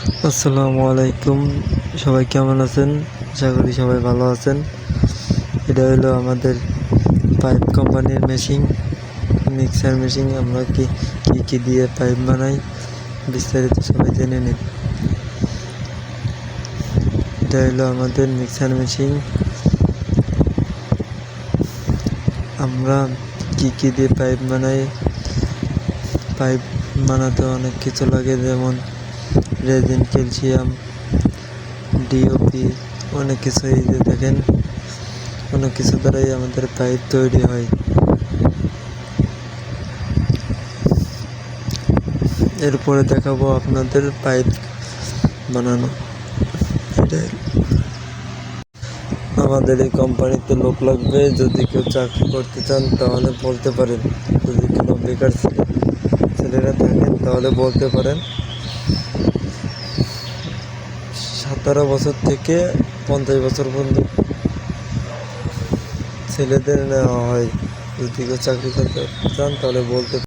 আসসালামু আলাইকুম। সবাই কেমন আছেন? আশা করি সবাই ভালো আছেন। এটা হলো আমাদের পাইপ কোম্পানির মেশিন, মিক্সার মেশিন। আমরা কি দিয়ে পাইপ বানাই বিস্তারিত সবাই জেনে নিন। এটা হলো আমাদের মিক্সার মেশিন। আমরা কি দিয়ে পাইপ বানাই? পাইপ বানাতে অনেক কিছু লাগে, যেমন রেজিন, ক্যালসিয়াম, ডিওপি, অনেক কিছু। এই যে দেখেন, অনেক কিছু দ্বারাই আমাদের পাইপ তৈরি হয়। এরপরে দেখাবো আপনাদের পাইপ বানানো। এটাই আমাদের এই কোম্পানিতে লোক লাগবে। যদি কেউ চাকরি করতে চান তাহলে বলতে পারেন। যদি কোনো বেকার ছেলেরা থাকেন তাহলে বলতে পারেন। 17 বছর থেকে 50 বছর পর্যন্ত ছেলেদের নেওয়া হয়। যদি কেউ চাকরি করতে চান তাহলে বলতে